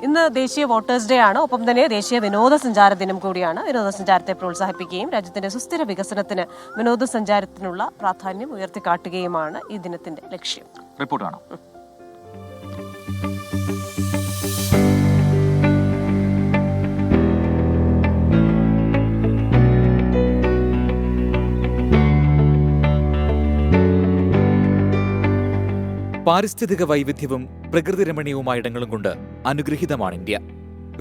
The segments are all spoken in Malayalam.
ഇന്ന് ദേശീയ വോട്ടേഴ്സ് ഡേ ആണ്. ഒപ്പം തന്നെ ദേശീയ വിനോദസഞ്ചാര ദിനം കൂടിയാണ്. വിനോദസഞ്ചാരത്തെ പ്രോത്സാഹിപ്പിക്കുകയും രാജ്യത്തിന്റെ സുസ്ഥിര വികസനത്തിന് വിനോദസഞ്ചാരത്തിനുള്ള പ്രാധാന്യം ഉയർത്തിക്കാട്ടുകയുമാണ് ഈ ദിനത്തിന്റെ ലക്ഷ്യം. റിപ്പോർട്ടാണ്. പാരിസ്ഥിതിക വൈവിധ്യവും പ്രകൃതി രമണീയവുമായ ഇടങ്ങളും കൊണ്ട് അനുഗ്രഹീതമാണ് ഇന്ത്യ.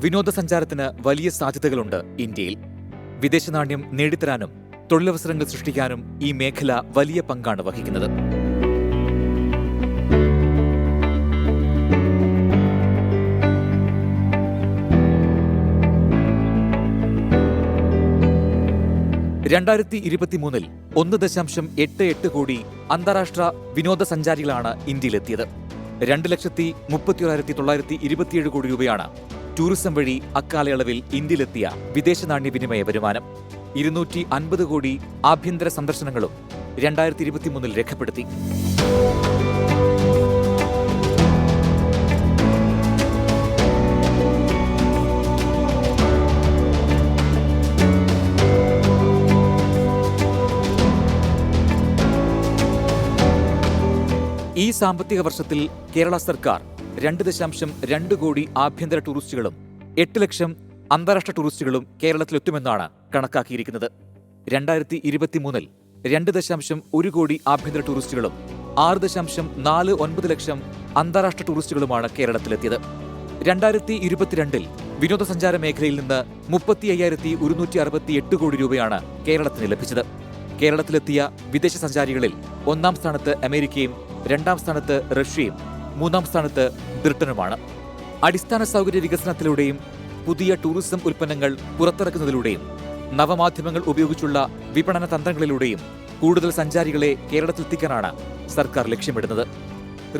വിനോദസഞ്ചാരത്തിന് വലിയ സാധ്യതകളുണ്ട് ഇന്ത്യയിൽ. വിദേശ നാണ്യം നേടിത്തരാനും തൊഴിലവസരങ്ങൾ സൃഷ്ടിക്കാനും ഈ മേഖല വലിയ പങ്കാണ് വഹിക്കുന്നത്. രണ്ടായിരത്തി 2023 1.88 കോടി അന്താരാഷ്ട്ര വിനോദസഞ്ചാരികളാണ് ഇന്ത്യയിലെത്തിയത്. 2,31,927 കോടി രൂപയാണ് ടൂറിസം വഴി അക്കാലയളവിൽ ഇന്ത്യയിലെത്തിയ വിദേശ നാണ്യവിനിമയ വരുമാനം. 250 കോടി ആഭ്യന്തര സന്ദർശനങ്ങളും 2023 രേഖപ്പെടുത്തി. ഈ സാമ്പത്തിക വർഷത്തിൽ കേരള സർക്കാർ 2.2 കോടി ആഭ്യന്തര ടൂറിസ്റ്റുകളും 8 ലക്ഷം അന്താരാഷ്ട്ര ടൂറിസ്റ്റുകളും കേരളത്തിലെത്തുമെന്നാണ് കണക്കാക്കിയിരിക്കുന്നത്. 2023 2.1 കോടി ആഭ്യന്തര ടൂറിസ്റ്റുകളും 6.49 ലക്ഷം അന്താരാഷ്ട്ര ടൂറിസ്റ്റുകളുമാണ് കേരളത്തിലെത്തിയത്. 2022 വിനോദസഞ്ചാര മേഖലയിൽ നിന്ന് 35,168 കോടി രൂപയാണ് കേരളത്തിന് ലഭിച്ചത്. കേരളത്തിലെത്തിയ വിദേശ സഞ്ചാരികളിൽ 1-ാം സ്ഥാനത്ത് അമേരിക്കയും 2-ാം സ്ഥാനത്ത് റഷ്യയും 3-ാം സ്ഥാനത്ത് ബ്രിട്ടനുമാണ്. അടിസ്ഥാന സൗകര്യ വികസനത്തിലൂടെയും പുതിയ ടൂറിസം ഉൽപ്പന്നങ്ങൾ പുറത്തിറക്കുന്നതിലൂടെയും നവമാധ്യമങ്ങൾ ഉപയോഗിച്ചുള്ള വിപണന തന്ത്രങ്ങളിലൂടെയും കൂടുതൽ സഞ്ചാരികളെ കേരളത്തിലെത്തിക്കാനാണ് സർക്കാർ ലക്ഷ്യമിടുന്നത്.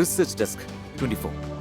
Research desk 24.